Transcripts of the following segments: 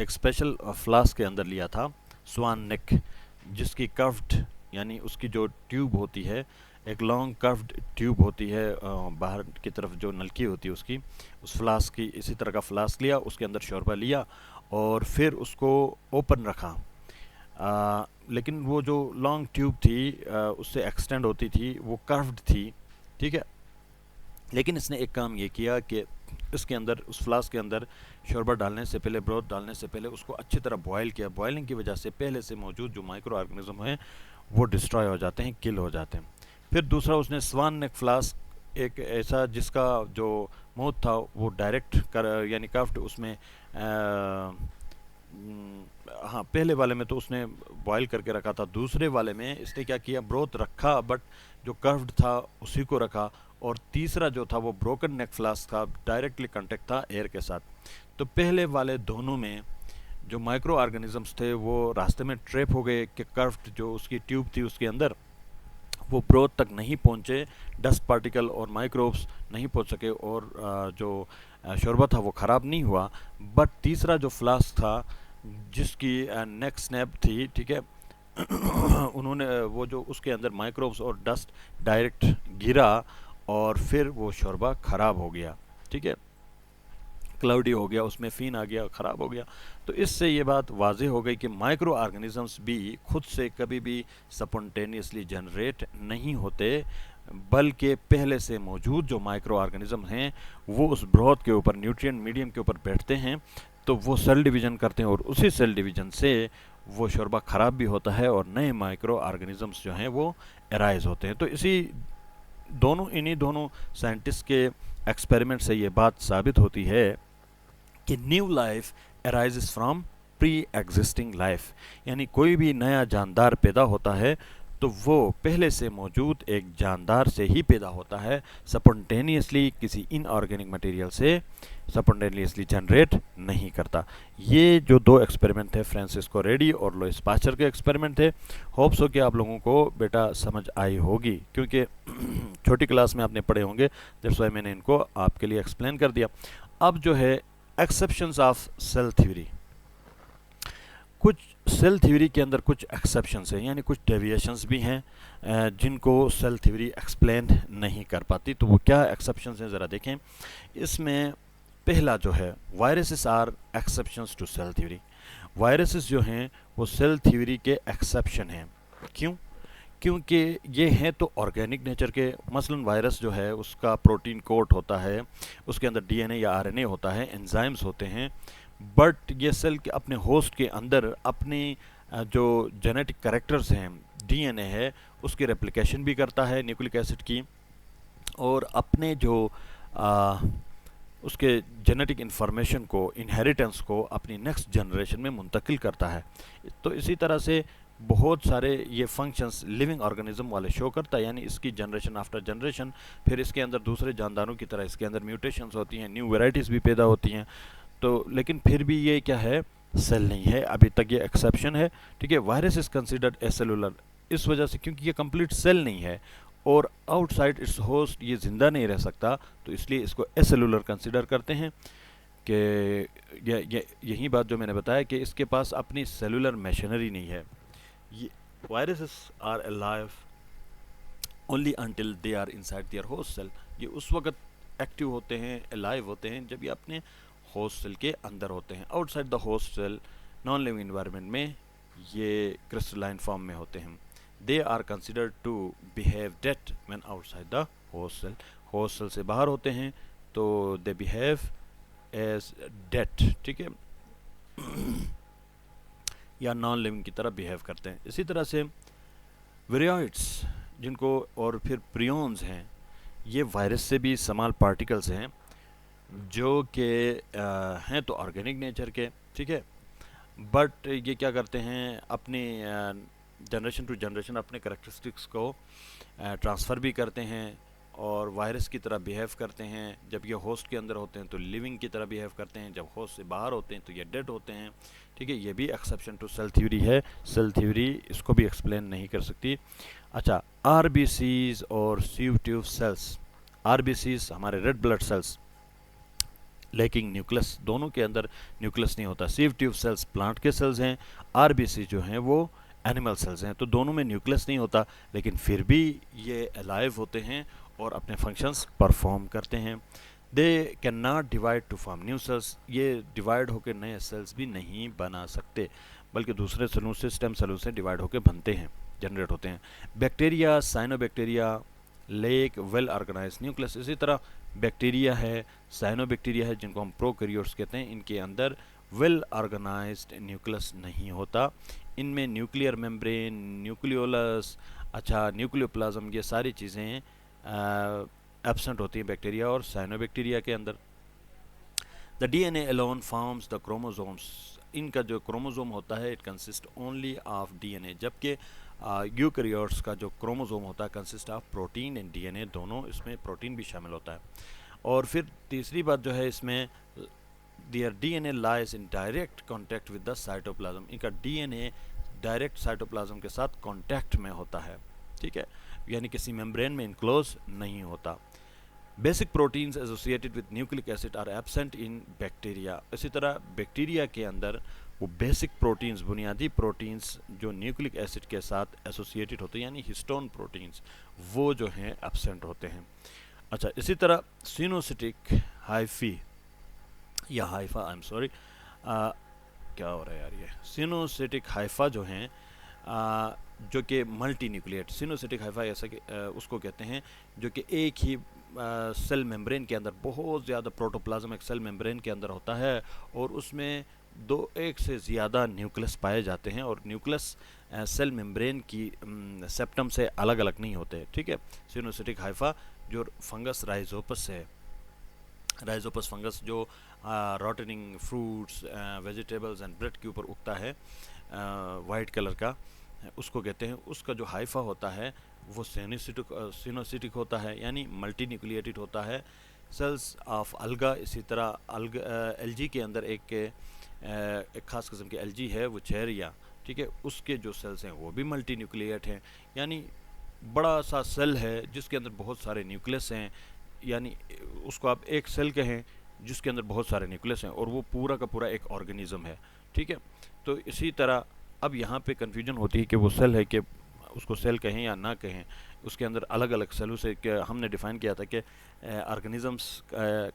ایک special flask کے اندر لیا تھا سوان نیک، جس کی کرفڈ یعنی اس کی جو ٹیوب ہوتی ہے ایک لانگ کرفڈ ٹیوب ہوتی ہے باہر کی طرف جو نلکی ہوتی ہے اس کی، اس فلاسک کی اسی طرح کا فلاسک لیا، اس کے اندر شوربہ لیا اور پھر اس کو اوپن رکھا، لیکن وہ جو لانگ ٹیوب تھی اس سے ایکسٹینڈ ہوتی تھی، وہ کرفڈ تھی، ٹھیک ہے. لیکن اس نے ایک کام یہ کیا کہ اس کے اندر اس فلاسک کے اندر شوربہ ڈالنے سے پہلے، بروتھ ڈالنے سے پہلے اس کو اچھی طرح بوائل کیا. بوائلنگ کی وجہ سے پہلے سے موجود جو مائکرو آرگنزم ہیں وہ ڈسٹرائے ہو جاتے ہیں، کل ہو جاتے ہیں. پھر دوسرا اس نے سوان نیک فلاسک ایک ایسا جس کا جو موت تھا وہ ڈائریکٹ یعنی کرفڈ اس میں ہاں پہلے والے میں تو اس نے بوائل کر کے رکھا تھا، دوسرے والے میں اس نے کیا کیا، بروتھ رکھا بٹ جو کرفڈ تھا اسی کو رکھا، اور تیسرا جو تھا وہ بروکن نیک فلاسک تھا، ڈائریکٹلی کنٹیکٹ تھا ایئر کے ساتھ. تو پہلے والے دونوں میں جو مائکرو آرگنزمس تھے وہ راستے میں ٹریپ ہو گئے کہ کرفڈ جو اس کی ٹیوب تھی اس کے اندر وہ بروتھ تک نہیں پہنچے، ڈسٹ پارٹیکل اور مائکروبس نہیں پہنچ سکے، اور جو شوربہ تھا وہ خراب نہیں ہوا. بٹ تیسرا جو فلاسک تھا جس کی نیک سنیپ تھی، ٹھیک ہے، انہوں نے وہ جو اس کے اندر مائکروبس اور ڈسٹ ڈائریکٹ گرا اور پھر وہ شوربہ خراب ہو گیا، ٹھیک ہے، کلاؤڈی ہو گیا، اس میں فین آ گیا، خراب ہو گیا. تو اس سے یہ بات واضح ہو گئی کہ مائکرو آرگنزمس بھی خود سے کبھی بھی سپونٹینیسلی جنریٹ نہیں ہوتے، بلکہ پہلے سے موجود جو مائکرو آرگنزم ہیں وہ اس بروتھ کے اوپر، نیوٹرینٹ میڈیم کے اوپر بیٹھتے ہیں، تو وہ سیل ڈویژن کرتے ہیں اور اسی سیل ڈویژن سے وہ شوربہ خراب بھی ہوتا ہے اور نئے مائکرو آرگنزمس جو ہیں وہ ارائز ہوتے ہیں. تو انہی دونوں سائنٹسٹ کے ایکسپیریمنٹ سے یہ بات ثابت ہوتی ہے کہ new life arises from pre existing life, یعنی کوئی بھی نیا جاندار پیدا ہوتا ہے تو وہ پہلے سے موجود ایک جاندار سے ہی پیدا ہوتا ہے، سپونٹینیسلی کسی ان آرگینک مٹیریل سے سپونٹینیسلی جنریٹ نہیں کرتا. یہ جو دو ایکسپیریمنٹ تھے فرانسسکو ریڈی اور لوئس پاسچر کے ایکسپیریمنٹ تھے. ہوپس ہو کہ آپ لوگوں کو بیٹا سمجھ آئی ہوگی، کیونکہ چھوٹی کلاس میں آپ نے پڑھے ہوں گے، دیٹس وائی میں نے ان کو آپ کے لیے ایکسپلین کر دیا. اب جو ہے ایکسیپشنز آف سیل تھیوری، کچھ سیل تھیوری کے اندر کچھ ایکسیپشنز ہیں، یعنی کچھ ڈیویشنز بھی ہیں جن کو سیل تھیوری ایکسپلین نہیں کر پاتی. تو وہ کیا ایکسیپشنز ہیں ذرا دیکھیں. اس میں پہلا جو ہے viruses are exceptions to cell theory. Viruses جو ہیں وہ سیل تھیوری کے ایکسیپشن ہیں. کیوں؟ کیونکہ یہ ہیں تو آرگینک نیچر کے. مثلا وائرس جو ہے اس کا پروٹین کوٹ ہوتا ہے، اس کے اندر ڈی این اے یا آر این اے ہوتا ہے، انزائمز ہوتے ہیں، بٹ یہ سیل کے اپنے ہوسٹ کے اندر اپنی جو جینیٹک کریکٹرز ہیں، ڈی این اے ہے، اس کی ریپلیکیشن بھی کرتا ہے نیوکلک ایسڈ کی، اور اپنے جو اس کے جینیٹک انفارمیشن کو، انہیریٹنس کو اپنی نیکسٹ جنریشن میں منتقل کرتا ہے. تو اسی طرح سے بہت سارے یہ فنکشنز لیونگ آرگنزم والے شو کرتا ہے، یعنی اس کی جنریشن آفٹر جنریشن پھر اس کے اندر دوسرے جانداروں کی طرح اس کے اندر میوٹیشنز ہوتی ہیں، نیو ویرائٹیز بھی پیدا ہوتی ہیں. تو لیکن پھر بھی یہ کیا ہے، سیل نہیں ہے. ابھی تک یہ ایکسیپشن ہے، ٹھیک ہے. Virus is considered acellular, اس وجہ سے کیونکہ یہ کمپلیٹ سیل نہیں ہے اور آؤٹ سائڈ اٹس ہوسٹ یہ زندہ نہیں رہ سکتا، تو اس لیے اس کو اے سیلولر کنسیڈر کرتے ہیں. کہ یہی بات جو میں نے بتایا کہ اس کے پاس اپنی سیلولر میشنری نہیں ہے. Viruses are alive only until they are inside their host cell. یہ اس وقت ایکٹیو ہوتے ہیں، الائیو ہوتے ہیں، جب یہ اپنے ہوسٹ سیل کے اندر ہوتے ہیں. Outside the host cell, non living environment میں یہ کرسٹلائن فارم میں ہوتے ہیں. They are considered to behave dead when outside the host cell. Host cell سے باہر ہوتے ہیں تو دے بیہیو ایز ڈیٹ، ٹھیک ہے، یا نان لیونگ کی طرح بیہیو کرتے ہیں. اسی طرح سے ویریوئڈس جن کو، اور پھر پریونز ہیں، یہ وائرس سے بھی سمال پارٹیکلز ہیں جو کہ ہیں تو آرگینک نیچر کے، ٹھیک ہے، بٹ یہ کیا کرتے ہیں، اپنی جنریشن ٹو جنریشن اپنے کریکٹرسٹکس کو ٹرانسفر بھی کرتے ہیں اور وائرس کی طرح بیہیو کرتے ہیں. جب یہ ہوسٹ کے اندر ہوتے ہیں تو لیونگ کی طرح بیہیو کرتے ہیں، جب ہوسٹ سے باہر ہوتے ہیں تو یہ ڈیڈ ہوتے ہیں، ٹھیک ہے. یہ بھی ایکسیپشن ٹو سیل تھیوری ہے. سیل تھیوری اس کو بھی ایکسپلین نہیں کر سکتی. اچھا، آر بی سیز اور sieve tube cells. R B Cs ہمارے red blood cells, lacking nucleus, دونوں کے اندر نیوکلس نہیں ہوتا. سیو ٹیوب سیلز پلانٹ کے سیلز ہیں، آر بی سی جو ہیں وہ اینیمل سیلز ہیں. تو دونوں میں نیوکلس نہیں ہوتا، لیکن پھر بھی یہ الائیو ہوتے ہیں اور اپنے فنکشنز پرفارم کرتے ہیں. They can not divide to form new cells, یہ ڈیوائڈ ہو کے نئے سیلز بھی نہیں بنا سکتے، بلکہ دوسرے سیلوں سے، اسٹیم سیلوں سے ڈیوائڈ ہو کے بنتے ہیں، جنریٹ ہوتے ہیں. Bacteria, cyanobacteria lack well organize nucleus. اسی طرح بیکٹیریا ہے، سائنو بیکٹیریا ہے جن کو ہم پروکیریوٹس کہتے ہیں، ان کے اندر ویل آرگنائزڈ نیوکلس نہیں ہوتا. ان میں نیوکلیئر میمبرین، نیوکلیولس، نیوکلیوپلازم، یہ ساری چیزیں ایبسنٹ ہوتی ہیں بیکٹیریا اور سائنو بیکٹیریا کے اندر. The D N A alone forms the chromosomes. ان کا جو کروموزوم ہوتا ہے it consist only of D N A, جبکہ یوکریوٹس کا جو کروموزوم ہوتا ہے consist of protein and D N A, دونوں، اس میں پروٹین بھی شامل ہوتا ہے. اور پھر تیسری بات جو ہے اس میں there D N A lies in direct contact with the cytoplasm. ان کا D N A direct cytoplasm کے ساتھ کانٹیکٹ میں ہوتا ہے، ٹھیک ہے، یعنی کسی ممبرین میں انکلوز نہیں ہوتا. Basic proteins associated with nucleic acid are absent in bacteria. اسی طرح بیکٹیریا کے اندر وہ بیسک پروٹینز، بنیادی پروٹینز جو نیوکلک ایسڈ کے ساتھ ایسوسیٹڈ ہوتے ہیں، یعنی ہسٹون پروٹینز، وہ جو ہیں ایبسنٹ ہوتے ہیں. اچھا، اسی طرح سینوسٹک ہائفی یا ہائفا، آئی ایم سوری، کیا ہو رہا ہے یار، یہ سینوسٹک ہائفا جو ہیں جو کہ ملٹی نیوکلیٹ، سینوسٹک ہائفا ایسا کہ اس کو کہتے ہیں جو کہ ایک ہی سیل ممبرین کے اندر، بہت زیادہ پروٹوپلازم ایک سیل ممبرین کے اندر ہوتا ہے، اور اس میں ایک سے زیادہ نیوکلس پائے جاتے ہیں، اور نیوکلس سیل ممبرین کی سیپٹم سے الگ الگ نہیں ہوتے، ٹھیک ہے. سینوسٹک ہائفا جو فنگس رائزوپس ہے، رائزوپس فنگس جو روٹننگ فروٹس، ویجیٹیبلز اینڈ بریڈ کے اوپر اگتا ہے، وائٹ کلر کا، اس کو کہتے ہیں. اس کا جو ہائفا ہوتا ہے وہ سینوسٹک ہوتا ہے، یعنی ملٹی نیوکلیٹڈ ہوتا ہے. سیلز آف الگا، اسی طرح الجی کے اندر ایک خاص قسم کی الجی ہے وہ چیریا، ٹھیک ہے، اس کے جو سیلز ہیں وہ بھی ملٹی نیوکلیٹ ہیں، یعنی بڑا سا سیل ہے جس کے اندر بہت سارے نیوکلس ہیں، یعنی اس کو آپ ایک سیل کہیں جس کے اندر بہت سارے نیوکلس ہیں، اور وہ پورا کا پورا ایک آرگنزم ہے، ٹھیک ہے. تو اسی طرح اب یہاں پہ کنفیوژن ہوتی ہے کہ وہ سیل ہے کہ اس کو سیل کہیں یا نہ کہیں. اس کے اندر الگ الگ سیلوں سے، کہ ہم نے ڈیفائن کیا تھا کہ آرگنزمس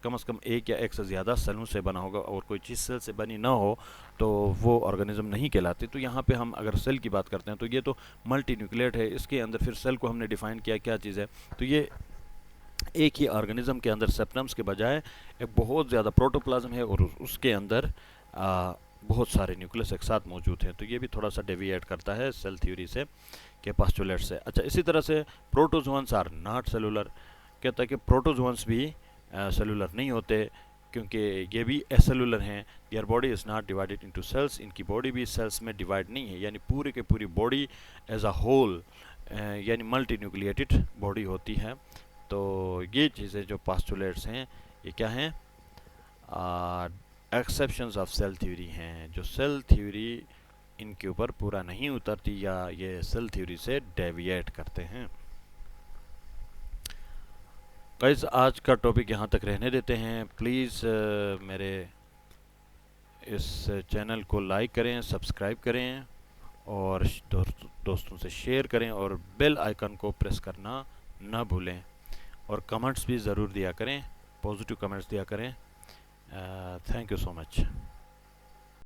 کم از کم ایک یا ایک سے زیادہ سیلوں سے بنا ہوگا، اور کوئی چیز سیل سے بنی نہ ہو تو وہ آرگنزم نہیں کہلاتی. تو یہاں پہ ہم اگر سیل کی بات کرتے ہیں تو یہ تو ملٹی نیوکلیٹ ہے. اس کے اندر پھر سیل کو ہم نے ڈیفائن کیا چیز ہے. تو یہ ایک ہی آرگنزم کے اندر سیپٹمس کے بجائے ایک بہت زیادہ پروٹوپلازم ہے، اور اس کے اندر بہت سارے نیوکلس ایک ساتھ موجود ہیں. تو یہ بھی تھوڑا سا ڈیویٹ کرتا ہے سیل تھیوری سے، کے پاسٹولیٹ سے. اچھا، اسی طرح سے پروٹوزوانس آر ناٹ سیلولر، کہتا ہے کہ پروٹوزوانس بھی سیلولر نہیں ہوتے، کیونکہ یہ بھی ایسیلولر ہیں. Their body is not divided into cells, ان کی باڈی بھی سیلس میں ڈیوائڈ نہیں ہے، یعنی پوری کے پوری باڈی ایز اے ہول، یعنی ملٹی نیوکلیٹڈ باڈی ہوتی ہے. تو یہ چیزیں جو پاسٹولیٹس ہیں یہ کیا ہیں، ایکسیپشنز آف سیل تھیوری ہیں، جو سیل تھیوری ان کے اوپر پورا نہیں اترتی، یا یہ سیل تھیوری سے ڈیویٹ کرتے ہیں. گائز، آج کا ٹاپک یہاں تک رہنے دیتے ہیں. پلیز میرے اس چینل کو لائک کریں، سبسکرائب کریں، اور دوستوں سے شیئر کریں، اور بیل آئیکن کو پریس کرنا نہ بھولیں، اور کمنٹس بھی ضرور دیا کریں، پازیٹیو کمنٹس دیا کریں. Thank you so much.